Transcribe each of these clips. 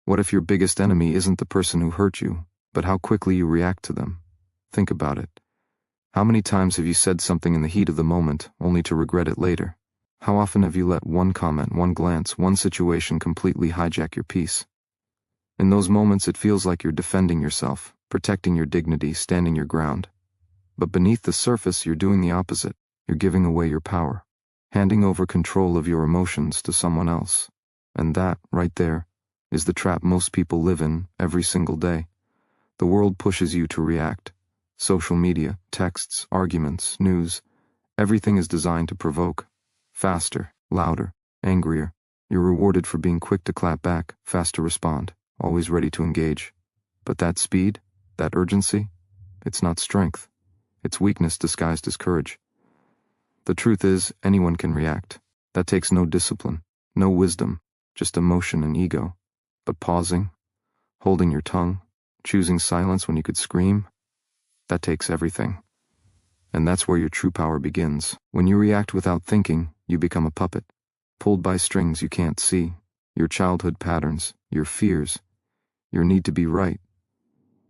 What if your biggest enemy isn't the person who hurt you, but how quickly you react to them? Think about it. How many times have you said something in the heat of the moment, only to regret it later? How often have you let one comment, one glance, one situation completely hijack your peace? In those moments it feels like you're defending yourself, protecting your dignity, standing your ground. But beneath the surface you're doing the opposite. You're giving away your power, handing over control of your emotions to someone else. And that, right there, is the trap most people live in every single day. The world pushes you to react. Social media, texts, arguments, news, everything is designed to provoke. Faster, louder, angrier. You're rewarded for being quick to clap back, fast to respond, always ready to engage. But that speed, that urgency, it's not strength. It's weakness disguised as courage. The truth is, anyone can react. That takes no discipline, no wisdom, just emotion and ego. But pausing, holding your tongue, choosing silence when you could scream, that takes everything. And that's where your true power begins. When you react without thinking, you become a puppet, pulled by strings you can't see, your childhood patterns, your fears, your need to be right.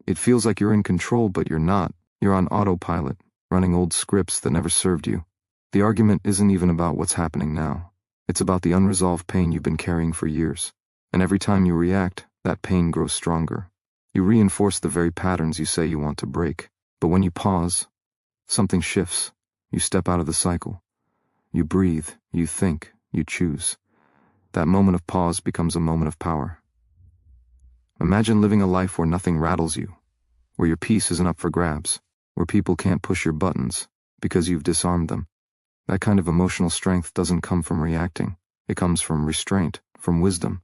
It feels like you're in control, but you're not. You're on autopilot, running old scripts that never served you. The argument isn't even about what's happening now. It's about the unresolved pain you've been carrying for years. And every time you react, that pain grows stronger. You reinforce the very patterns you say you want to break. But when you pause, something shifts. You step out of the cycle. You breathe, you think, you choose. That moment of pause becomes a moment of power. Imagine living a life where nothing rattles you, where your peace isn't up for grabs, where people can't push your buttons because you've disarmed them. That kind of emotional strength doesn't come from reacting. It comes from restraint, from wisdom,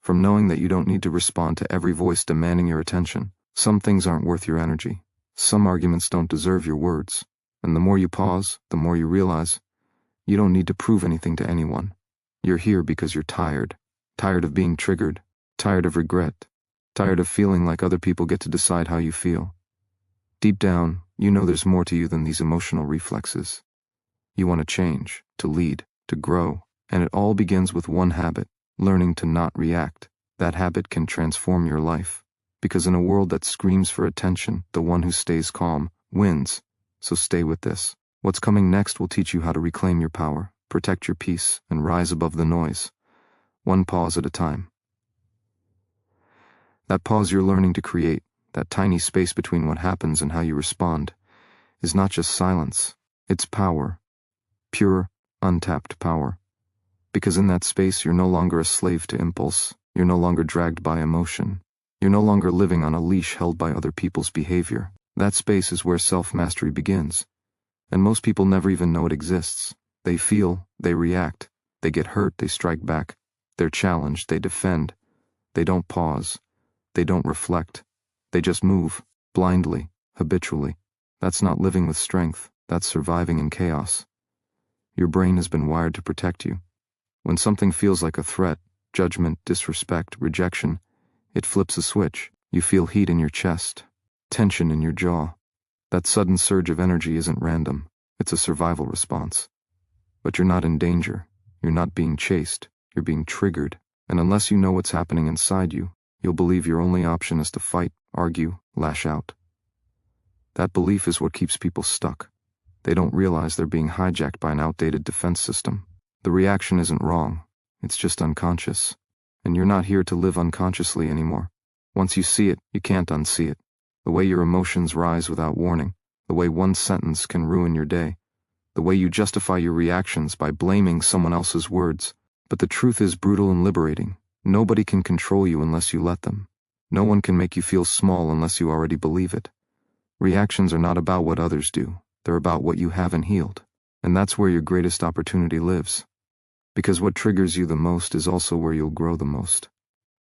from knowing that you don't need to respond to every voice demanding your attention. Some things aren't worth your energy. Some arguments don't deserve your words. And the more you pause, the more you realize you don't need to prove anything to anyone. You're here because you're tired. Tired of being triggered. Tired of regret. Tired of feeling like other people get to decide how you feel. Deep down, you know there's more to you than these emotional reflexes. You want to change, to lead, to grow. And it all begins with one habit, learning to not react. That habit can transform your life. Because in a world that screams for attention, the one who stays calm wins. So stay with this. What's coming next will teach you how to reclaim your power, protect your peace, and rise above the noise. One pause at a time. That pause you're learning to create, that tiny space between what happens and how you respond, is not just silence. It's power. Pure, untapped power. Because in that space you're no longer a slave to impulse. You're no longer dragged by emotion. You're no longer living on a leash held by other people's behavior. That space is where self-mastery begins. And most people never even know it exists. They feel, they react, they get hurt, they strike back. They're challenged, they defend. They don't pause. They don't reflect. They just move, blindly, habitually. That's not living with strength. That's surviving in chaos. Your brain has been wired to protect you. When something feels like a threat, judgment, disrespect, rejection, it flips a switch. You feel heat in your chest, tension in your jaw. That sudden surge of energy isn't random. It's a survival response. But you're not in danger. You're not being chased. You're being triggered. And unless you know what's happening inside you, you'll believe your only option is to fight, argue, lash out. That belief is what keeps people stuck. They don't realize they're being hijacked by an outdated defense system. The reaction isn't wrong. It's just unconscious. And you're not here to live unconsciously anymore. Once you see it, you can't unsee it. The way your emotions rise without warning. The way one sentence can ruin your day. The way you justify your reactions by blaming someone else's words. But the truth is brutal and liberating. Nobody can control you unless you let them. No one can make you feel small unless you already believe it. Reactions are not about what others do. They're about what you haven't healed. And that's where your greatest opportunity lives. Because what triggers you the most is also where you'll grow the most.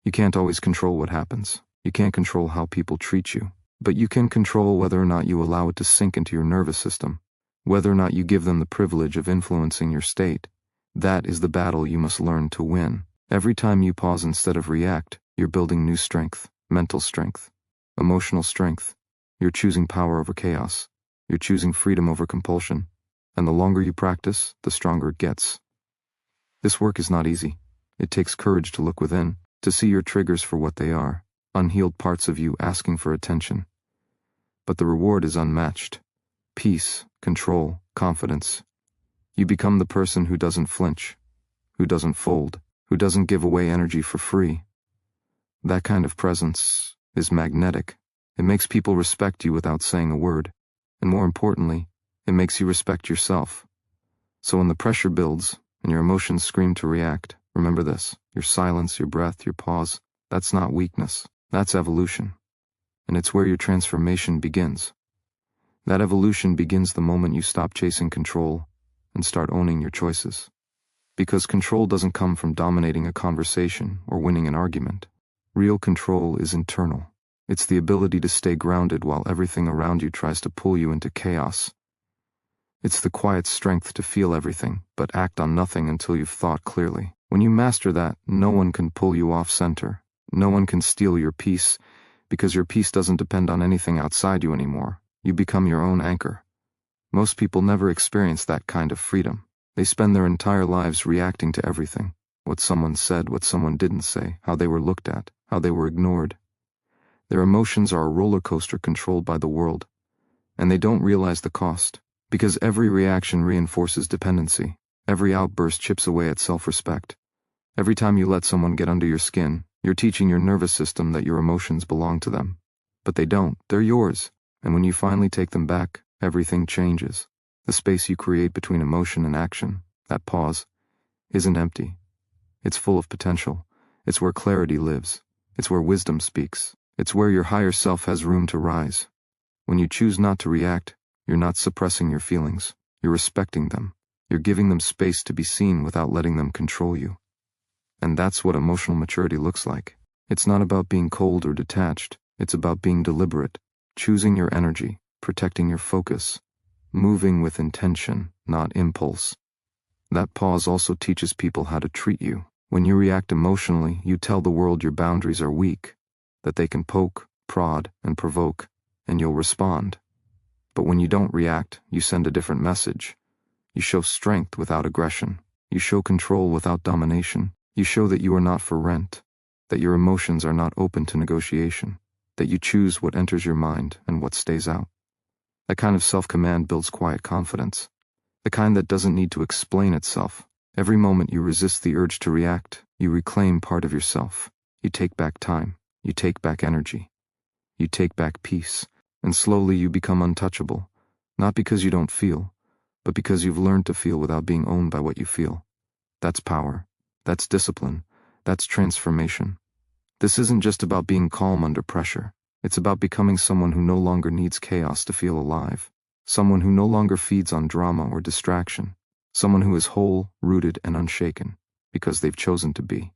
You can't always control what happens. You can't control how people treat you. But you can control whether or not you allow it to sink into your nervous system. Whether or not you give them the privilege of influencing your state. That is the battle you must learn to win. Every time you pause instead of react, you're building new strength, mental strength, emotional strength. You're choosing power over chaos. You're choosing freedom over compulsion. And the longer you practice, the stronger it gets. This work is not easy. It takes courage to look within, to see your triggers for what they are, unhealed parts of you asking for attention. But the reward is unmatched. Peace, control, confidence. You become the person who doesn't flinch, who doesn't fold, who doesn't give away energy for free. That kind of presence is magnetic. It makes people respect you without saying a word. And more importantly, it makes you respect yourself. So when the pressure builds and your emotions scream to react, remember this: your silence, your breath, your pause, that's not weakness. That's evolution. And it's where your transformation begins. That evolution begins the moment you stop chasing control and start owning your choices. Because control doesn't come from dominating a conversation or winning an argument. Real control is internal. It's the ability to stay grounded while everything around you tries to pull you into chaos. It's the quiet strength to feel everything, but act on nothing until you've thought clearly. When you master that, no one can pull you off center. No one can steal your peace, because your peace doesn't depend on anything outside you anymore. You become your own anchor. Most people never experience that kind of freedom. They spend their entire lives reacting to everything. What someone said, what someone didn't say, how they were looked at, how they were ignored. Their emotions are a roller coaster controlled by the world, and they don't realize the cost, because every reaction reinforces dependency. Every outburst chips away at self-respect. Every time you let someone get under your skin, you're teaching your nervous system that your emotions belong to them. But they don't, they're yours, and when you finally take them back, everything changes. The space you create between emotion and action, that pause, isn't empty. It's full of potential. It's where clarity lives. It's where wisdom speaks. It's where your higher self has room to rise. When you choose not to react, you're not suppressing your feelings. You're respecting them. You're giving them space to be seen without letting them control you. And that's what emotional maturity looks like. It's not about being cold or detached. It's about being deliberate, choosing your energy, protecting your focus, moving with intention, not impulse. That pause also teaches people how to treat you. When you react emotionally, you tell the world your boundaries are weak, that they can poke, prod, and provoke, and you'll respond. But when you don't react, you send a different message. You show strength without aggression. You show control without domination. You show that you are not for rent, that your emotions are not open to negotiation, that you choose what enters your mind and what stays out. That kind of self-command builds quiet confidence, the kind that doesn't need to explain itself. Every moment you resist the urge to react, you reclaim part of yourself. You take back time. You take back energy. You take back peace, and slowly you become untouchable, not because you don't feel, but because you've learned to feel without being owned by what you feel. That's power. That's discipline. That's transformation. This isn't just about being calm under pressure. It's about becoming someone who no longer needs chaos to feel alive. Someone who no longer feeds on drama or distraction. Someone who is whole, rooted, and unshaken, because they've chosen to be.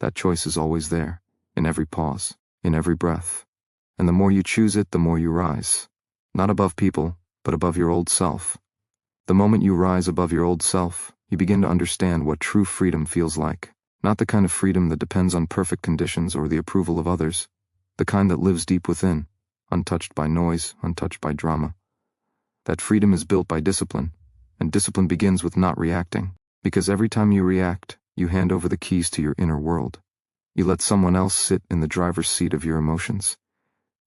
That choice is always there, in every pause, in every breath. And the more you choose it, the more you rise. Not above people, but above your old self. The moment you rise above your old self, you begin to understand what true freedom feels like. Not the kind of freedom that depends on perfect conditions or the approval of others. The kind that lives deep within, untouched by noise, untouched by drama. That freedom is built by discipline, and discipline begins with not reacting. Because every time you react, you hand over the keys to your inner world. You let someone else sit in the driver's seat of your emotions.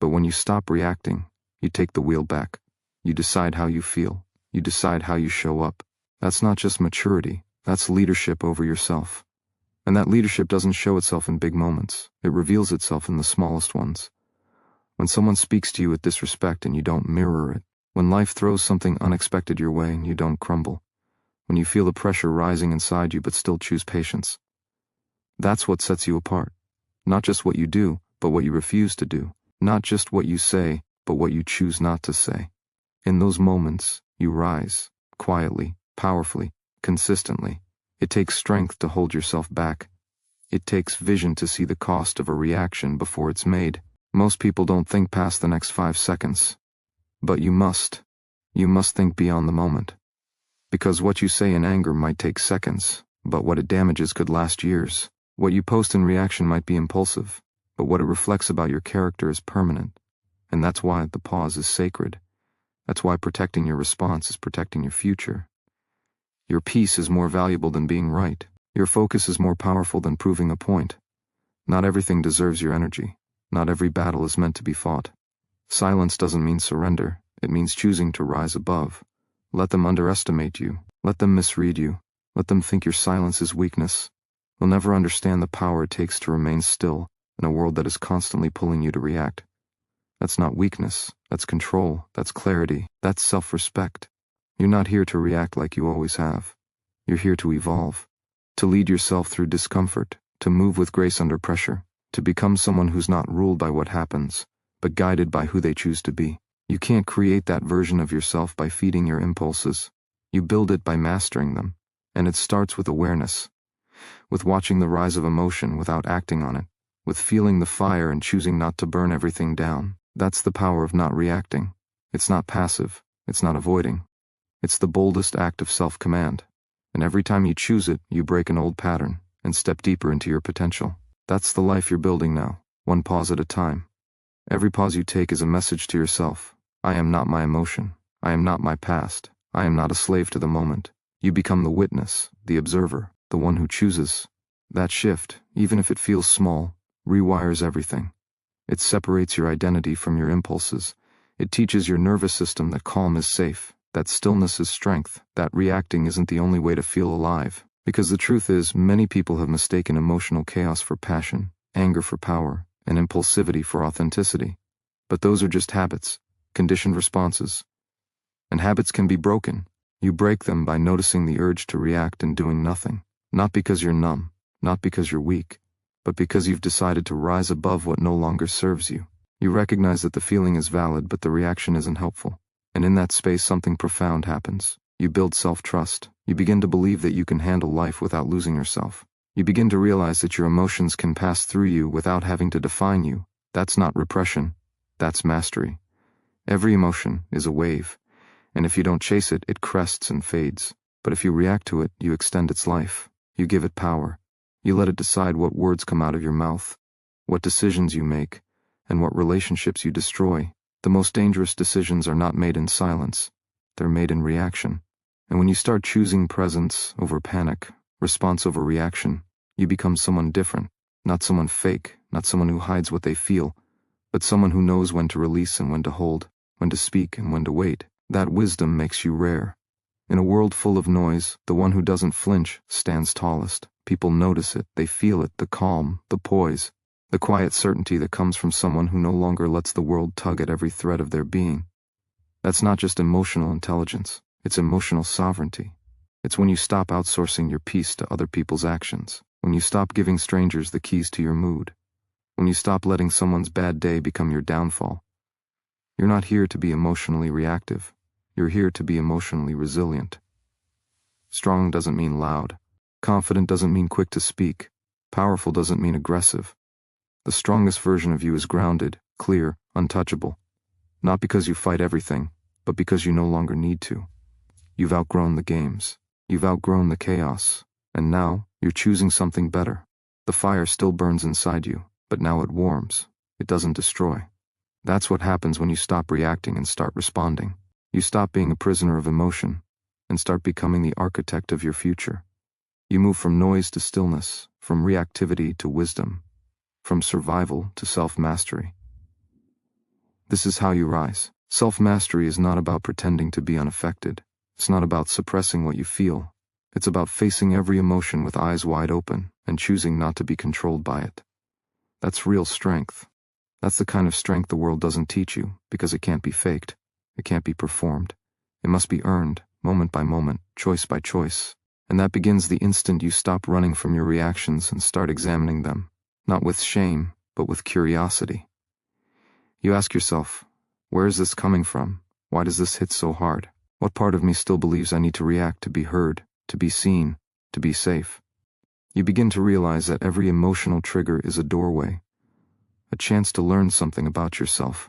But when you stop reacting, you take the wheel back. You decide how you feel. You decide how you show up. That's not just maturity, that's leadership over yourself. And that leadership doesn't show itself in big moments. It reveals itself in the smallest ones. When someone speaks to you with disrespect and you don't mirror it. When life throws something unexpected your way and you don't crumble. When you feel the pressure rising inside you but still choose patience. That's what sets you apart. Not just what you do, but what you refuse to do. Not just what you say, but what you choose not to say. In those moments, you rise, quietly, powerfully, consistently. It takes strength to hold yourself back. It takes vision to see the cost of a reaction before it's made. Most people don't think past the next 5 seconds. But you must. You must think beyond the moment. Because what you say in anger might take seconds, but what it damages could last years. What you post in reaction might be impulsive, but what it reflects about your character is permanent. And that's why the pause is sacred. That's why protecting your response is protecting your future. Your peace is more valuable than being right. Your focus is more powerful than proving a point. Not everything deserves your energy. Not every battle is meant to be fought. Silence doesn't mean surrender. It means choosing to rise above. Let them underestimate you. Let them misread you. Let them think your silence is weakness. They'll never understand the power it takes to remain still in a world that is constantly pulling you to react. That's not weakness. That's control. That's clarity. That's self-respect. You're not here to react like you always have. You're here to evolve. To lead yourself through discomfort. To move with grace under pressure. To become someone who's not ruled by what happens, but guided by who they choose to be. You can't create that version of yourself by feeding your impulses. You build it by mastering them. And it starts with awareness. With watching the rise of emotion without acting on it. With feeling the fire and choosing not to burn everything down. That's the power of not reacting. It's not passive. It's not avoiding. It's the boldest act of self-command. And every time you choose it, you break an old pattern and step deeper into your potential. That's the life you're building now, one pause at a time. Every pause you take is a message to yourself. I am not my emotion. I am not my past. I am not a slave to the moment. You become the witness, the observer, the one who chooses. That shift, even if it feels small, rewires everything. It separates your identity from your impulses. It teaches your nervous system that calm is safe, that stillness is strength, that reacting isn't the only way to feel alive. Because the truth is, many people have mistaken emotional chaos for passion, anger for power, and impulsivity for authenticity. But those are just habits, conditioned responses. And habits can be broken. You break them by noticing the urge to react and doing nothing. Not because you're numb, not because you're weak, but because you've decided to rise above what no longer serves you. You recognize that the feeling is valid, but the reaction isn't helpful. And in that space, something profound happens. You build self-trust. You begin to believe that you can handle life without losing yourself. You begin to realize that your emotions can pass through you without having to define you. That's not repression. That's mastery. Every emotion is a wave, and if you don't chase it, it crests and fades. But if you react to it, you extend its life. You give it power. You let it decide what words come out of your mouth, what decisions you make, and what relationships you destroy. The most dangerous decisions are not made in silence. They're made in reaction. And when you start choosing presence over panic, response over reaction, you become someone different. Not someone fake, not someone who hides what they feel, but someone who knows when to release and when to hold, when to speak and when to wait. That wisdom makes you rare. In a world full of noise, the one who doesn't flinch stands tallest. People notice it, they feel it, the calm, the poise, the quiet certainty that comes from someone who no longer lets the world tug at every thread of their being. That's not just emotional intelligence, it's emotional sovereignty. It's when you stop outsourcing your peace to other people's actions, when you stop giving strangers the keys to your mood, when you stop letting someone's bad day become your downfall. You're not here to be emotionally reactive. You're here to be emotionally resilient. Strong doesn't mean loud. Confident doesn't mean quick to speak. Powerful doesn't mean aggressive. The strongest version of you is grounded, clear, untouchable. Not because you fight everything, but because you no longer need to. You've outgrown the games. You've outgrown the chaos. And now, you're choosing something better. The fire still burns inside you, but now it warms. It doesn't destroy. That's what happens when you stop reacting and start responding. You stop being a prisoner of emotion and start becoming the architect of your future. You move from noise to stillness, from reactivity to wisdom, from survival to self-mastery. This is how you rise. Self-mastery is not about pretending to be unaffected. It's not about suppressing what you feel. It's about facing every emotion with eyes wide open and choosing not to be controlled by it. That's real strength. That's the kind of strength the world doesn't teach you, because it can't be faked. It can't be performed. It must be earned, moment by moment, choice by choice. And that begins the instant you stop running from your reactions and start examining them, not with shame, but with curiosity. You ask yourself, where is this coming from? Why does this hit so hard? What part of me still believes I need to react to be heard, to be seen, to be safe? You begin to realize that every emotional trigger is a doorway, a chance to learn something about yourself,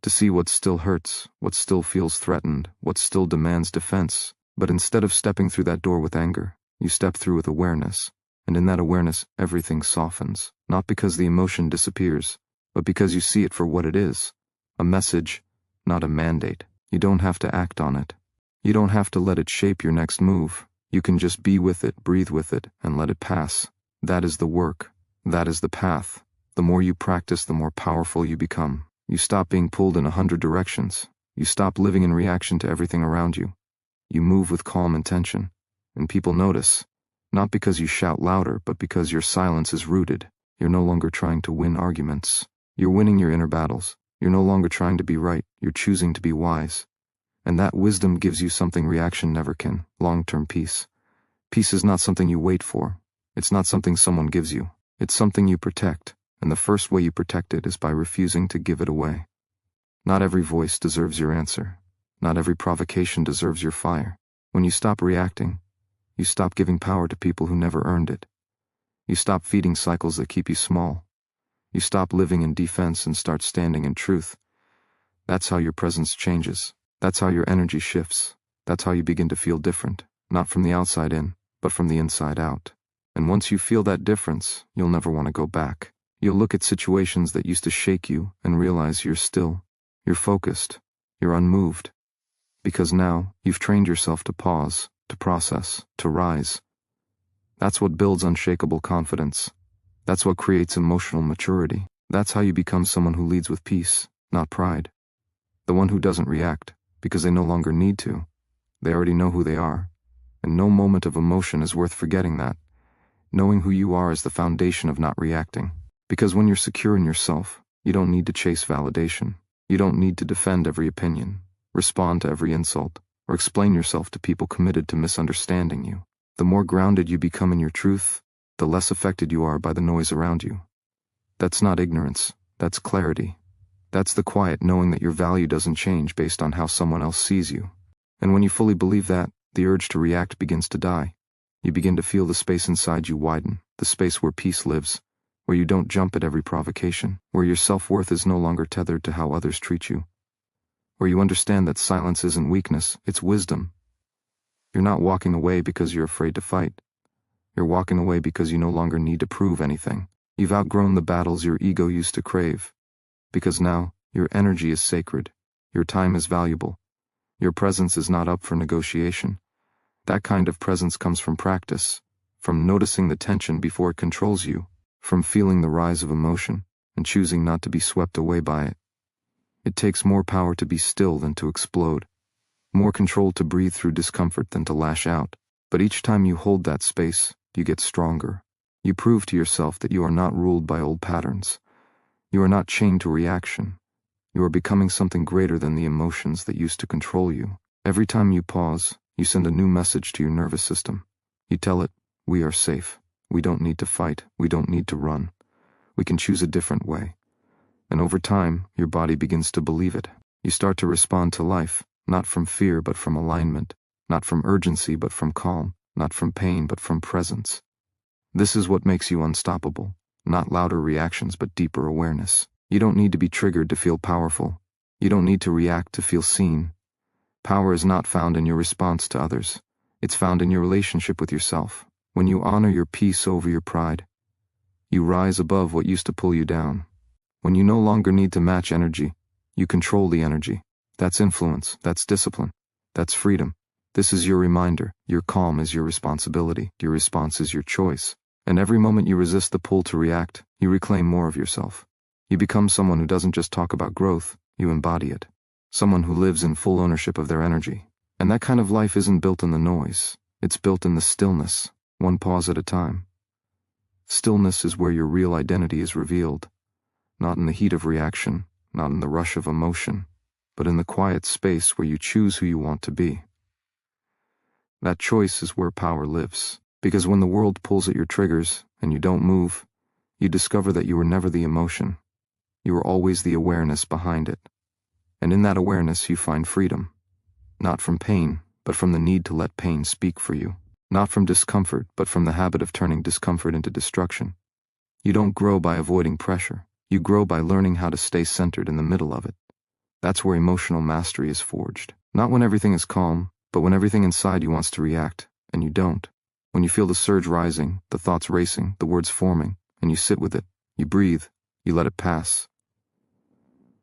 to see what still hurts, what still feels threatened, what still demands defense. But instead of stepping through that door with anger, you step through with awareness, and in that awareness everything softens, not because the emotion disappears, but because you see it for what it is, a message, not a mandate. You don't have to act on it. You don't have to let it shape your next move. You can just be with it, breathe with it, and let it pass. That is the work. That is the path. The more you practice, the more powerful you become. You stop being pulled in 100 directions. You stop living in reaction to everything around you. You move with calm intention. And people notice, not because you shout louder, but because your silence is rooted. You're no longer trying to win arguments. You're winning your inner battles. You're no longer trying to be right. You're choosing to be wise. And that wisdom gives you something reaction never can: long-term peace. Peace is not something you wait for. It's not something someone gives you. It's something you protect. And the first way you protect it is by refusing to give it away. Not every voice deserves your answer. Not every provocation deserves your fire. When you stop reacting, you stop giving power to people who never earned it. You stop feeding cycles that keep you small. You stop living in defense and start standing in truth. That's how your presence changes. That's how your energy shifts. That's how you begin to feel different, not from the outside in, but from the inside out. And once you feel that difference, you'll never want to go back. You'll look at situations that used to shake you and realize you're still, you're focused, you're unmoved. Because now, you've trained yourself to pause, to process, to rise. That's what builds unshakable confidence. That's what creates emotional maturity. That's how you become someone who leads with peace, not pride. The one who doesn't react, because they no longer need to. They already know who they are. And no moment of emotion is worth forgetting that. Knowing who you are is the foundation of not reacting. Because when you're secure in yourself, you don't need to chase validation. You don't need to defend every opinion, respond to every insult, or explain yourself to people committed to misunderstanding you. The more grounded you become in your truth, the less affected you are by the noise around you. That's not ignorance, that's clarity. That's the quiet knowing that your value doesn't change based on how someone else sees you. And when you fully believe that, the urge to react begins to die. You begin to feel the space inside you widen, the space where peace lives, where you don't jump at every provocation, where your self-worth is no longer tethered to how others treat you, where you understand that silence isn't weakness, it's wisdom. You're not walking away because you're afraid to fight. You're walking away because you no longer need to prove anything. You've outgrown the battles your ego used to crave. Because now, your energy is sacred. Your time is valuable. Your presence is not up for negotiation. That kind of presence comes from practice, from noticing the tension before it controls you, from feeling the rise of emotion and choosing not to be swept away by it. It takes more power to be still than to explode, more control to breathe through discomfort than to lash out. But each time you hold that space, you get stronger. You prove to yourself that you are not ruled by old patterns. You are not chained to reaction. You are becoming something greater than the emotions that used to control you. Every time you pause, you send a new message to your nervous system. You tell it, we are safe. We don't need to fight. We don't need to run. We can choose a different way. And over time, your body begins to believe it. You start to respond to life, not from fear but from alignment, not from urgency but from calm, not from pain but from presence. This is what makes you unstoppable. Not louder reactions but deeper awareness. You don't need to be triggered to feel powerful. You don't need to react to feel seen. Power is not found in your response to others. It's found in your relationship with yourself. When you honor your peace over your pride, you rise above what used to pull you down. When you no longer need to match energy, you control the energy. That's influence, that's discipline, that's freedom. This is your reminder. Your calm is your responsibility. Your response is your choice. And every moment you resist the pull to react, you reclaim more of yourself. You become someone who doesn't just talk about growth, you embody it. Someone who lives in full ownership of their energy. And that kind of life isn't built in the noise. It's built in the stillness, one pause at a time. Stillness is where your real identity is revealed. Not in the heat of reaction, not in the rush of emotion, but in the quiet space where you choose who you want to be. That choice is where power lives. Because when the world pulls at your triggers and you don't move, you discover that you were never the emotion. You were always the awareness behind it. And in that awareness you find freedom. Not from pain, but from the need to let pain speak for you. Not from discomfort, but from the habit of turning discomfort into destruction. You don't grow by avoiding pressure. You grow by learning how to stay centered in the middle of it. That's where emotional mastery is forged. Not when everything is calm, but when everything inside you wants to react, and you don't. When you feel the surge rising, the thoughts racing, the words forming, and you sit with it, you breathe, you let it pass.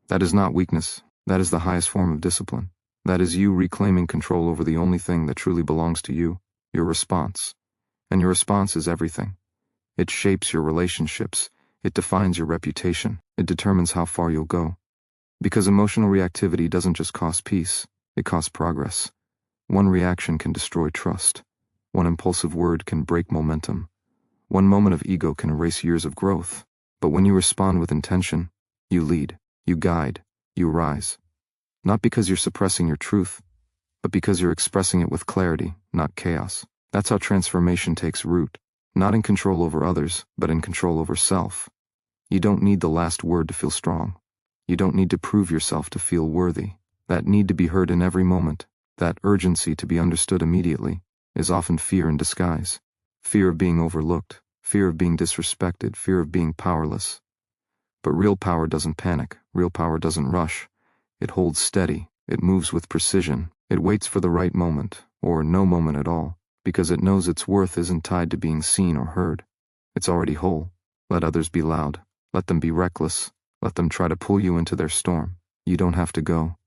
That is not weakness. That is the highest form of discipline. That is you reclaiming control over the only thing that truly belongs to you, your response. And your response is everything. It shapes your relationships. It defines your reputation. It determines how far you'll go. Because emotional reactivity doesn't just cost peace, it costs progress. One reaction can destroy trust. One impulsive word can break momentum. One moment of ego can erase years of growth. But when you respond with intention, you lead, you guide, you rise. Not because you're suppressing your truth, but because you're expressing it with clarity, not chaos. That's how transformation takes root, not in control over others, but in control over self. You don't need the last word to feel strong. You don't need to prove yourself to feel worthy. That need to be heard in every moment, that urgency to be understood immediately, is often fear in disguise. Fear of being overlooked, fear of being disrespected, fear of being powerless. But real power doesn't panic, real power doesn't rush. It holds steady, it moves with precision, it waits for the right moment, or no moment at all, because it knows its worth isn't tied to being seen or heard. It's already whole. Let others be loud, let them be reckless, let them try to pull you into their storm. You don't have to go.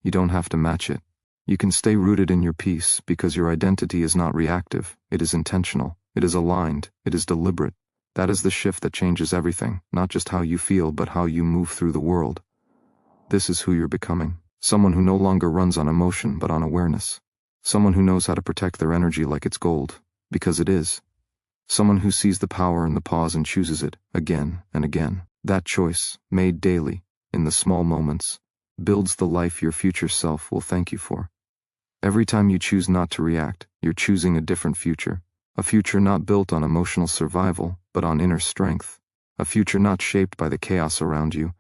You don't have to match it. You can stay rooted in your peace because your identity is not reactive, it is intentional, it is aligned, it is deliberate. That is the shift that changes everything, not just how you feel but how you move through the world. This is who you're becoming. Someone who no longer runs on emotion but on awareness. Someone who knows how to protect their energy like it's gold, because it is. Someone who sees the power in the pause and chooses it, again and again. That choice, made daily, in the small moments, builds the life your future self will thank you for. Every time you choose not to react, you're choosing a different future. A future not built on emotional survival, but on inner strength. A future not shaped by the chaos around you,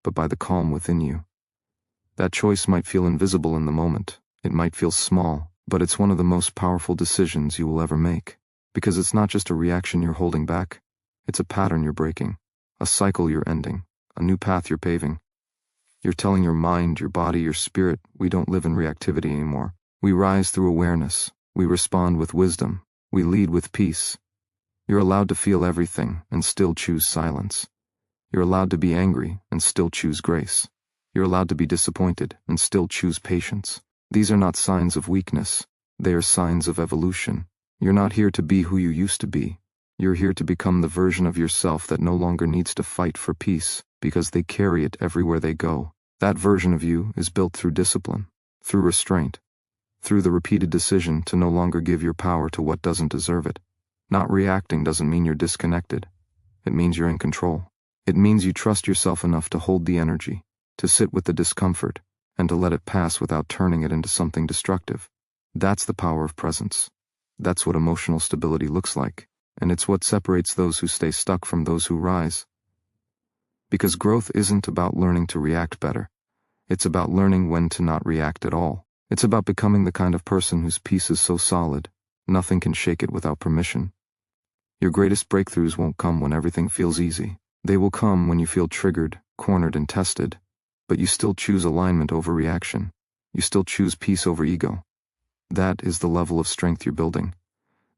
but by the calm within you. That choice might feel invisible in the moment. It might feel small, but it's one of the most powerful decisions you will ever make. Because it's not just a reaction you're holding back, it's a pattern you're breaking, a cycle you're ending, a new path you're paving. You're telling your mind, your body, your spirit, we don't live in reactivity anymore. We rise through awareness. We respond with wisdom. We lead with peace. You're allowed to feel everything and still choose silence. You're allowed to be angry and still choose grace. You're allowed to be disappointed and still choose patience. These are not signs of weakness. They are signs of evolution. You're not here to be who you used to be. You're here to become the version of yourself that no longer needs to fight for peace, because they carry it everywhere they go. That version of you is built through discipline, through restraint, through the repeated decision to no longer give your power to what doesn't deserve it. Not reacting doesn't mean you're disconnected. It means you're in control. It means you trust yourself enough to hold the energy, to sit with the discomfort, and to let it pass without turning it into something destructive. That's the power of presence. That's what emotional stability looks like, and it's what separates those who stay stuck from those who rise. Because growth isn't about learning to react better. It's about learning when to not react at all. It's about becoming the kind of person whose peace is so solid, nothing can shake it without permission. Your greatest breakthroughs won't come when everything feels easy. They will come when you feel triggered, cornered, and tested. But you still choose alignment over reaction. You still choose peace over ego. That is the level of strength you're building.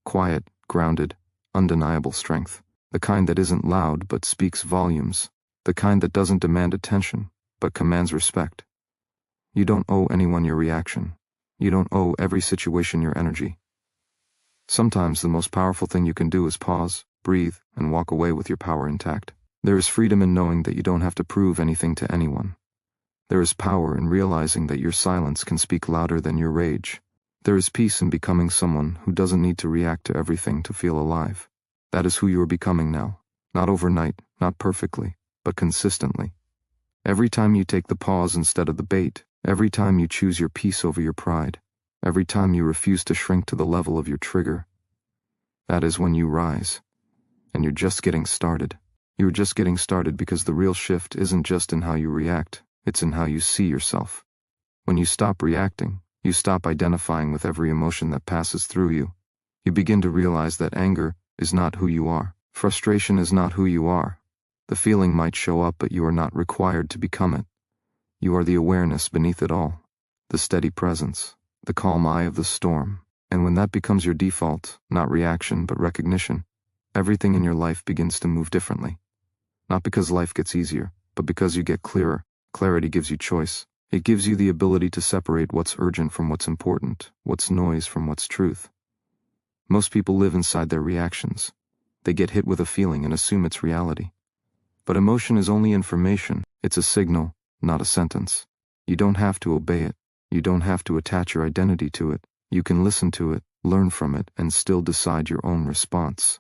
Quiet, grounded, undeniable strength. The kind that isn't loud but speaks volumes. The kind that doesn't demand attention, but commands respect. You don't owe anyone your reaction. You don't owe every situation your energy. Sometimes the most powerful thing you can do is pause, breathe, and walk away with your power intact. There is freedom in knowing that you don't have to prove anything to anyone. There is power in realizing that your silence can speak louder than your rage. There is peace in becoming someone who doesn't need to react to everything to feel alive. That is who you are becoming now. Not overnight, not perfectly, but consistently. Every time you take the pause instead of the bait, every time you choose your peace over your pride, every time you refuse to shrink to the level of your trigger, that is when you rise. And you're just getting started. You're just getting started because the real shift isn't just in how you react, it's in how you see yourself. When you stop reacting, you stop identifying with every emotion that passes through you. You begin to realize that anger is not who you are. Frustration is not who you are. The feeling might show up, but you are not required to become it. You are the awareness beneath it all, the steady presence, the calm eye of the storm. And when that becomes your default, not reaction but recognition, everything in your life begins to move differently. Not because life gets easier, but because you get clearer. Clarity gives you choice. It gives you the ability to separate what's urgent from what's important, what's noise from what's truth. Most people live inside their reactions. They get hit with a feeling and assume it's reality. But emotion is only information. It's a signal, not a sentence. You don't have to obey it. You don't have to attach your identity to it. You can listen to it, learn from it, and still decide your own response.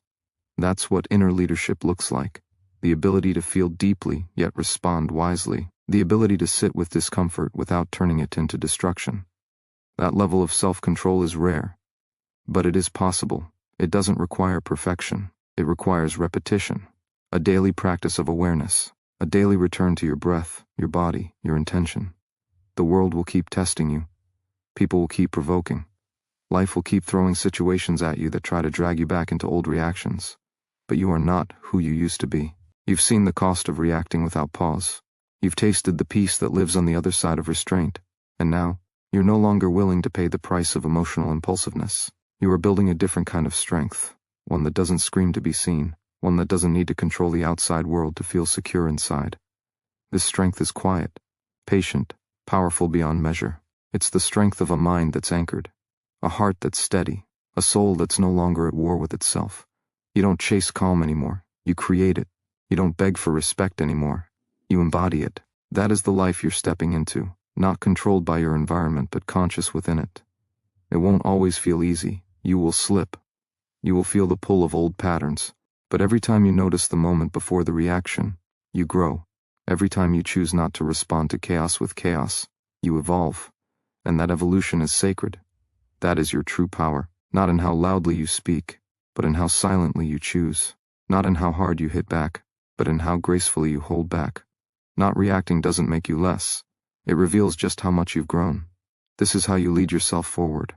That's what inner leadership looks like. The ability to feel deeply, yet respond wisely. The ability to sit with discomfort without turning it into destruction. That level of self-control is rare. But it is possible. It doesn't require perfection. It requires repetition. A daily practice of awareness. A daily return to your breath, your body, your intention. The world will keep testing you. People will keep provoking. Life will keep throwing situations at you that try to drag you back into old reactions. But you are not who you used to be. You've seen the cost of reacting without pause. You've tasted the peace that lives on the other side of restraint. And now, you're no longer willing to pay the price of emotional impulsiveness. You are building a different kind of strength, one that doesn't scream to be seen, one that doesn't need to control the outside world to feel secure inside. This strength is quiet, patient, powerful beyond measure. It's the strength of a mind that's anchored, a heart that's steady, a soul that's no longer at war with itself. You don't chase calm anymore. You create it. You don't beg for respect anymore. You embody it. That is the life you're stepping into, not controlled by your environment but conscious within it. It won't always feel easy. You will slip. You will feel the pull of old patterns. But every time you notice the moment before the reaction, you grow. Every time you choose not to respond to chaos with chaos, you evolve. And that evolution is sacred. That is your true power, not in how loudly you speak, but in how silently you choose. Not in how hard you hit back, but in how gracefully you hold back. Not reacting doesn't make you less. It reveals just how much you've grown. This is how you lead yourself forward.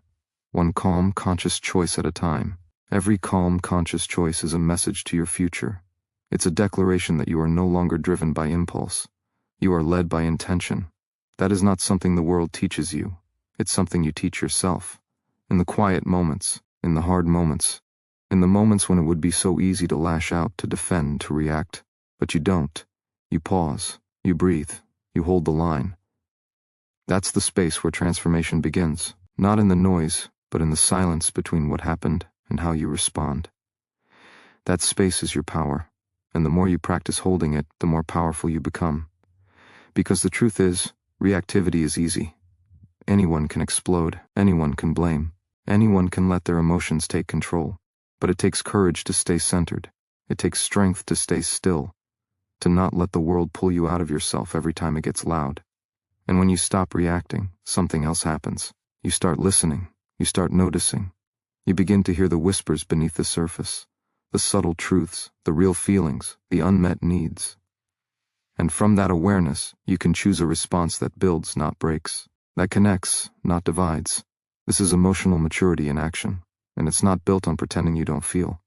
One calm, conscious choice at a time. Every calm, conscious choice is a message to your future. It's a declaration that you are no longer driven by impulse. You are led by intention. That is not something the world teaches you. It's something you teach yourself. In the quiet moments, in the hard moments, in the moments when it would be so easy to lash out, to defend, to react. But you don't. You pause. You breathe. You hold the line. That's the space where transformation begins. Not in the noise, but in the silence between what happened and how you respond. That space is your power, and the more you practice holding it, the more powerful you become. Because the truth is, reactivity is easy. Anyone can explode, anyone can blame, anyone can let their emotions take control. But it takes courage to stay centered. It takes strength to stay still, to not let the world pull you out of yourself every time it gets loud. And when you stop reacting, something else happens. You start listening. You start noticing. You begin to hear the whispers beneath the surface, the subtle truths, the real feelings, the unmet needs. And from that awareness, you can choose a response that builds, not breaks, that connects, not divides. This is emotional maturity in action, and it's not built on pretending you don't feel.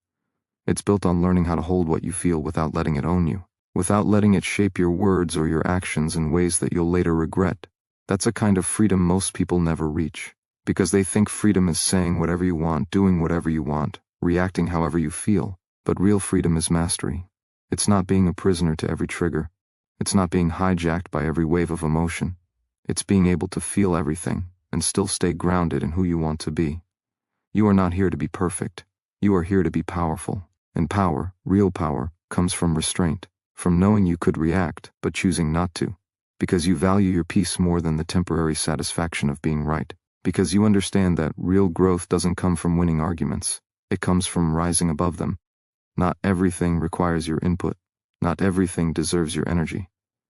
It's built on learning how to hold what you feel without letting it own you, without letting it shape your words or your actions in ways that you'll later regret. That's a kind of freedom most people never reach, because they think freedom is saying whatever you want, doing whatever you want, reacting however you feel. But real freedom is mastery. It's not being a prisoner to every trigger. It's not being hijacked by every wave of emotion. It's being able to feel everything and still stay grounded in who you want to be. You are not here to be perfect. You are here to be powerful. And power, real power, comes from restraint, from knowing you could react but choosing not to, because you value your peace more than the temporary satisfaction of being right, because you understand that real growth doesn't come from winning arguments. It comes from rising above them. Not everything requires your input. Not everything deserves your energy.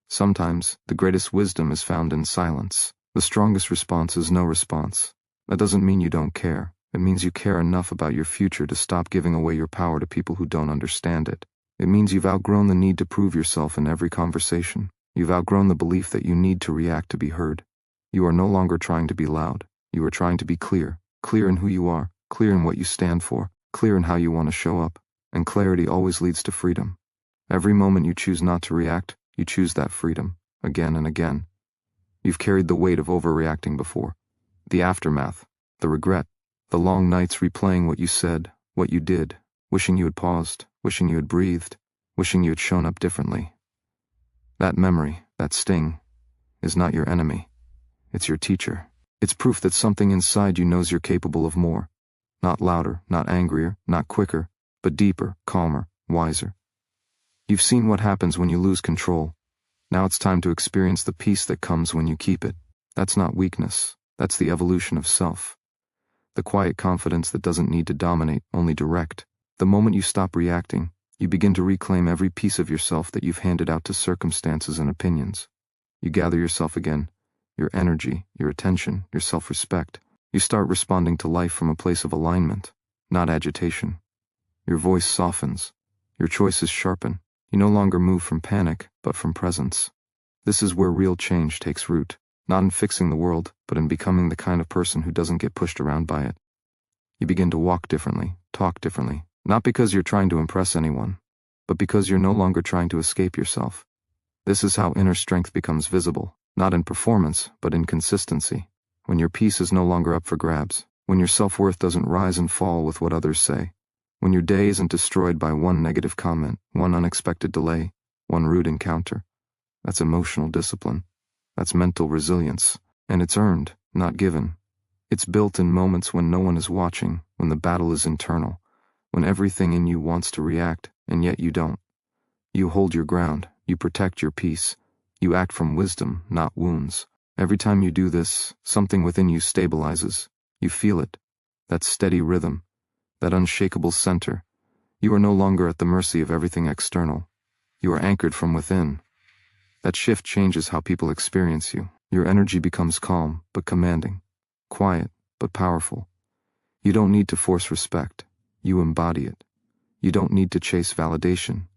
Sometimes, the greatest wisdom is found in silence. The strongest response is no response. That doesn't mean you don't care. It means you care enough about your future to stop giving away your power to people who don't understand it. It means you've outgrown the need to prove yourself in every conversation. You've outgrown the belief that you need to react to be heard. You are no longer trying to be loud. You are trying to be clear. Clear in who you are. Clear in what you stand for. Clear in how you want to show up. And clarity always leads to freedom. Every moment you choose not to react, you choose that freedom, again and again. You've carried the weight of overreacting before. The aftermath, the regret, the long nights replaying what you said, what you did, wishing you had paused, wishing you had breathed, wishing you had shown up differently. That memory, that sting, is not your enemy. It's your teacher. It's proof that something inside you knows you're capable of more. Not louder, not angrier, not quicker, but deeper, calmer, wiser. You've seen what happens when you lose control. Now it's time to experience the peace that comes when you keep it. That's not weakness. That's the evolution of self. The quiet confidence that doesn't need to dominate, only direct. The moment you stop reacting, you begin to reclaim every piece of yourself that you've handed out to circumstances and opinions. You gather yourself again, your energy, your attention, your self-respect. You start responding to life from a place of alignment, not agitation. Your voice softens. Your choices sharpen. You no longer move from panic, but from presence. This is where real change takes root, not in fixing the world, but in becoming the kind of person who doesn't get pushed around by it. You begin to walk differently, talk differently, not because you're trying to impress anyone, but because you're no longer trying to escape yourself. This is how inner strength becomes visible, not in performance, but in consistency. When your peace is no longer up for grabs, when your self-worth doesn't rise and fall with what others say, when your day isn't destroyed by one negative comment, one unexpected delay, one rude encounter. That's emotional discipline. That's mental resilience. And it's earned, not given. It's built in moments when no one is watching, when the battle is internal, when everything in you wants to react, and yet you don't. You hold your ground, you protect your peace, you act from wisdom, not wounds. Every time you do this, something within you stabilizes. You feel it. That steady rhythm. That unshakable center. You are no longer at the mercy of everything external. You are anchored from within. That shift changes how people experience you. Your energy becomes calm, but commanding. Quiet, but powerful. You don't need to force respect. You embody it. You don't need to chase validation.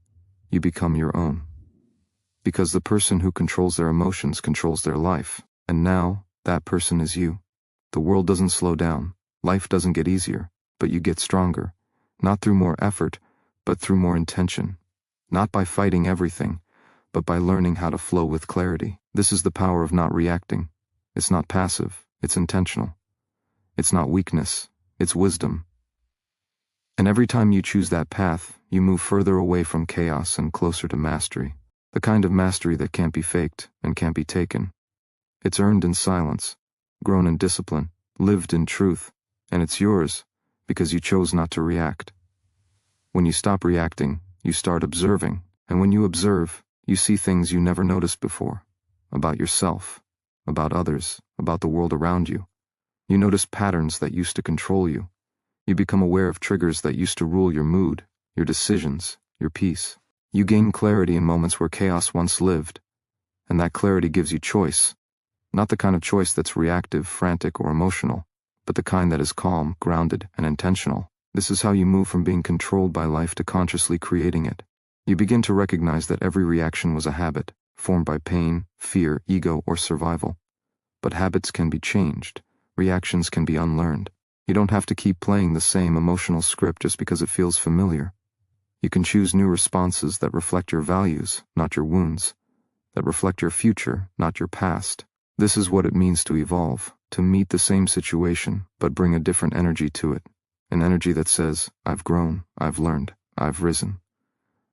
You become your own. Because the person who controls their emotions controls their life. And now, that person is you. The world doesn't slow down. Life doesn't get easier. But you get stronger, not through more effort, but through more intention. Not by fighting everything, but by learning how to flow with clarity. This is the power of not reacting. It's not passive, it's intentional. It's not weakness, it's wisdom. And every time you choose that path, you move further away from chaos and closer to mastery. The kind of mastery that can't be faked and can't be taken. It's earned in silence, grown in discipline, lived in truth, and it's yours. Because you chose not to react. When you stop reacting, you start observing, and when you observe, you see things you never noticed before. About yourself, about others, about the world around you. You notice patterns that used to control you. You become aware of triggers that used to rule your mood, your decisions, your peace. You gain clarity in moments where chaos once lived, and that clarity gives you choice. Not the kind of choice that's reactive, frantic, or emotional, but the kind that is calm, grounded, and intentional. This is how you move from being controlled by life to consciously creating it. You begin to recognize that every reaction was a habit, formed by pain, fear, ego, or survival. But habits can be changed. Reactions can be unlearned. You don't have to keep playing the same emotional script just because it feels familiar. You can choose new responses that reflect your values, not your wounds. That reflect your future, not your past. This is what it means to evolve. To meet the same situation, but bring a different energy to it. An energy that says, I've grown, I've learned, I've risen.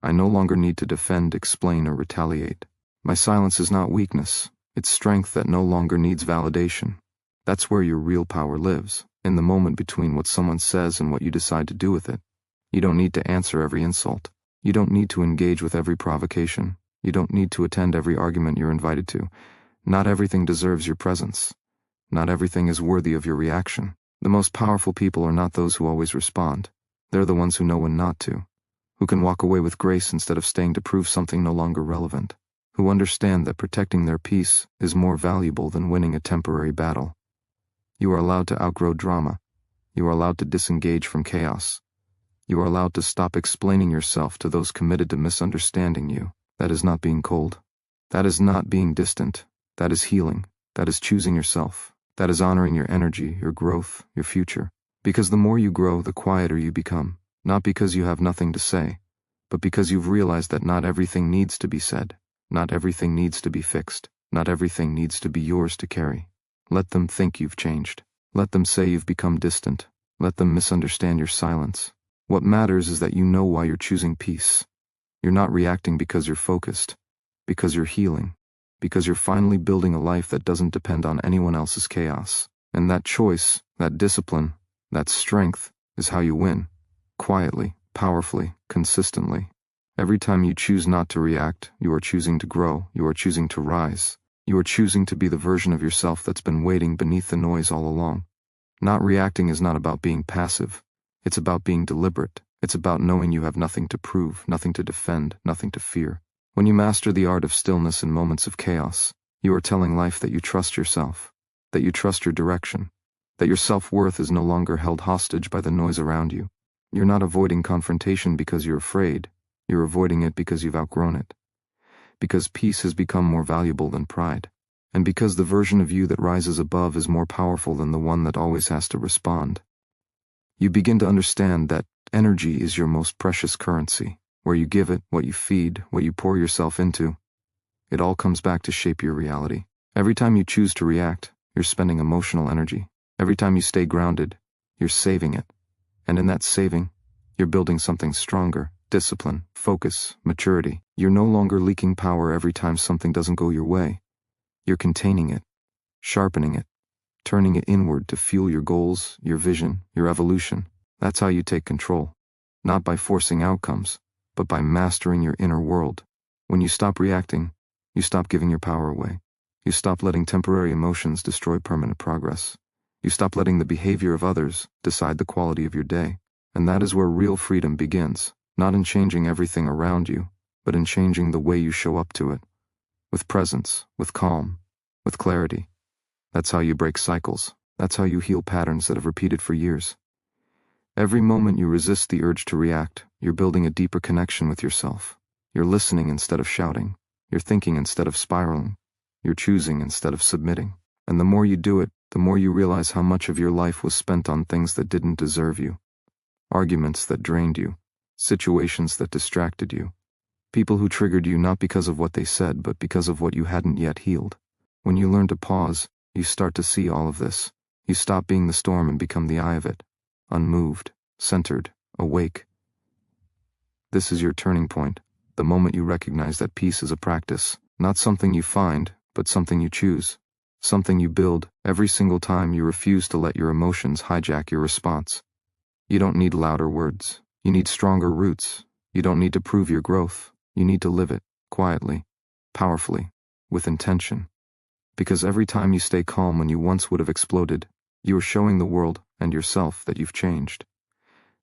I no longer need to defend, explain, or retaliate. My silence is not weakness, it's strength that no longer needs validation. That's where your real power lives, in the moment between what someone says and what you decide to do with it. You don't need to answer every insult. You don't need to engage with every provocation. You don't need to attend every argument you're invited to. Not everything deserves your presence. Not everything is worthy of your reaction. The most powerful people are not those who always respond. They're the ones who know when not to. Who can walk away with grace instead of staying to prove something no longer relevant. Who understand that protecting their peace is more valuable than winning a temporary battle. You are allowed to outgrow drama. You are allowed to disengage from chaos. You are allowed to stop explaining yourself to those committed to misunderstanding you. That is not being cold. That is not being distant. That is healing. That is choosing yourself. That is honoring your energy, your growth, your future. Because the more you grow, the quieter you become. Not because you have nothing to say, but because you've realized that not everything needs to be said. Not everything needs to be fixed. Not everything needs to be yours to carry. Let them think you've changed. Let them say you've become distant. Let them misunderstand your silence. What matters is that you know why you're choosing peace. You're not reacting because you're focused, because you're healing. Because you're finally building a life that doesn't depend on anyone else's chaos. And that choice, that discipline, that strength is how you win. Quietly, powerfully, consistently. Every time you choose not to react, you are choosing to grow, you are choosing to rise. You are choosing to be the version of yourself that's been waiting beneath the noise all along. Not reacting is not about being passive. It's about being deliberate. It's about knowing you have nothing to prove, nothing to defend, nothing to fear. When you master the art of stillness in moments of chaos, you are telling life that you trust yourself, that you trust your direction, that your self-worth is no longer held hostage by the noise around you. You're not avoiding confrontation because you're afraid. You're avoiding it because you've outgrown it. Because peace has become more valuable than pride. And because the version of you that rises above is more powerful than the one that always has to respond. You begin to understand that energy is your most precious currency. Where you give it, what you feed, what you pour yourself into, it all comes back to shape your reality. Every time you choose to react, you're spending emotional energy. Every time you stay grounded, you're saving it. And in that saving, you're building something stronger. Discipline, focus, maturity. You're no longer leaking power every time something doesn't go your way. You're containing it, sharpening it, turning it inward to fuel your goals, your vision, your evolution. That's how you take control. Not by forcing outcomes, but by mastering your inner world. When you stop reacting, you stop giving your power away. You stop letting temporary emotions destroy permanent progress. You stop letting the behavior of others decide the quality of your day. And that is where real freedom begins. Not in changing everything around you, but in changing the way you show up to it. With presence, with calm, with clarity. That's how you break cycles. That's how you heal patterns that have repeated for years. Every moment you resist the urge to react, you're building a deeper connection with yourself. You're listening instead of shouting. You're thinking instead of spiraling. You're choosing instead of submitting. And the more you do it, the more you realize how much of your life was spent on things that didn't deserve you. Arguments that drained you. Situations that distracted you. People who triggered you not because of what they said, but because of what you hadn't yet healed. When you learn to pause, you start to see all of this. You stop being the storm and become the eye of it. Unmoved, centered, awake. This is your turning point, the moment you recognize that peace is a practice, not something you find, but something you choose. Something you build every single time you refuse to let your emotions hijack your response. You don't need louder words. You need stronger roots. You don't need to prove your growth. You need to live it, quietly, powerfully, with intention. Because every time you stay calm when you once would have exploded, you are showing the world and yourself that you've changed.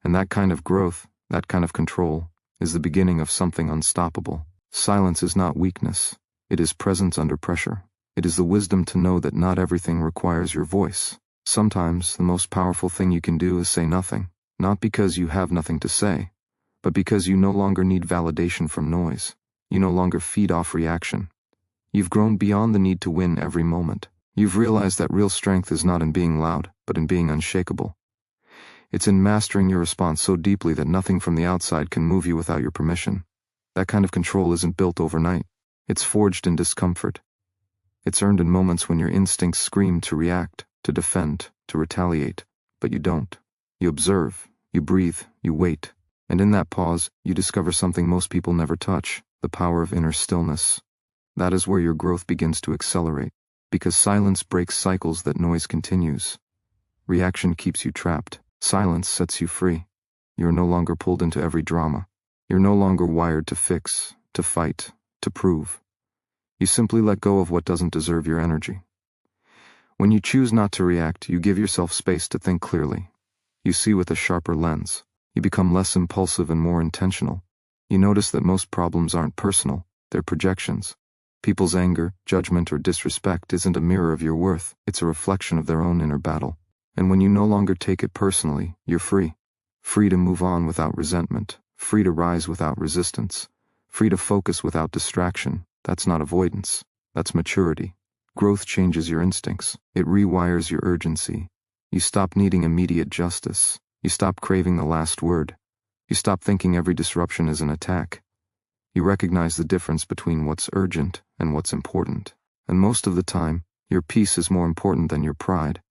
And that kind of growth, that kind of control, is the beginning of something unstoppable. Silence is not weakness. It is presence under pressure. It is the wisdom to know that not everything requires your voice. Sometimes the most powerful thing you can do is say nothing. Not because you have nothing to say, but because you no longer need validation from noise. You no longer feed off reaction. You've grown beyond the need to win every moment. You've realized that real strength is not in being loud, but in being unshakable. It's in mastering your response so deeply that nothing from the outside can move you without your permission. That kind of control isn't built overnight. It's forged in discomfort. It's earned in moments when your instincts scream to react, to defend, to retaliate, but you don't. You observe. You breathe, you wait, and in that pause, you discover something most people never touch, the power of inner stillness. That is where your growth begins to accelerate, because silence breaks cycles that noise continues. Reaction keeps you trapped. Silence sets you free. You're no longer pulled into every drama. You're no longer wired to fix, to fight, to prove. You simply let go of what doesn't deserve your energy. When you choose not to react, you give yourself space to think clearly. You see with a sharper lens. You become less impulsive and more intentional. You notice that most problems aren't personal, they're projections. People's anger, judgment, or disrespect isn't a mirror of your worth, it's a reflection of their own inner battle. And when you no longer take it personally, you're free. Free to move on without resentment, free to rise without resistance, free to focus without distraction. That's not avoidance, that's maturity. Growth changes your instincts, it rewires your urgency. You stop needing immediate justice. You stop craving the last word. You stop thinking every disruption is an attack. You recognize the difference between what's urgent and what's important. And most of the time, your peace is more important than your pride.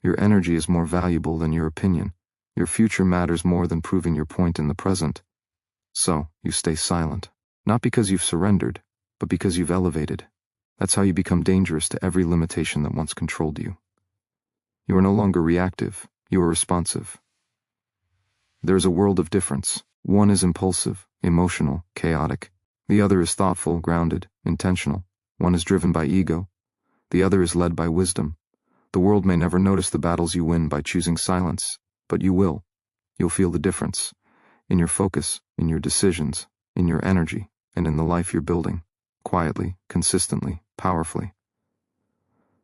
Your energy is more valuable than your opinion. Your future matters more than proving your point in the present. So, you stay silent. Not because you've surrendered, but because you've elevated. That's how you become dangerous to every limitation that once controlled you. You are no longer reactive, you are responsive. There is a world of difference One is impulsive, emotional, chaotic. The other is thoughtful, grounded, intentional. One is driven by ego. The other is led by wisdom. The world may never notice the battles you win by choosing silence, but you will. You'll feel the difference. In your focus, in your decisions, in your energy, and in the life you're building. Quietly, consistently, powerfully.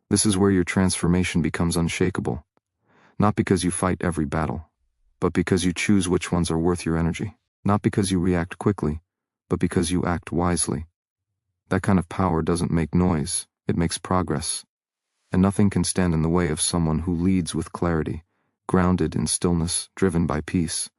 This is where your transformation becomes unshakable. Not because you fight every battle, but because you choose which ones are worth your energy. Not because you react quickly, but because you act wisely. That kind of power doesn't make noise, it makes progress. And nothing can stand in the way of someone who leads with clarity, grounded in stillness, driven by peace.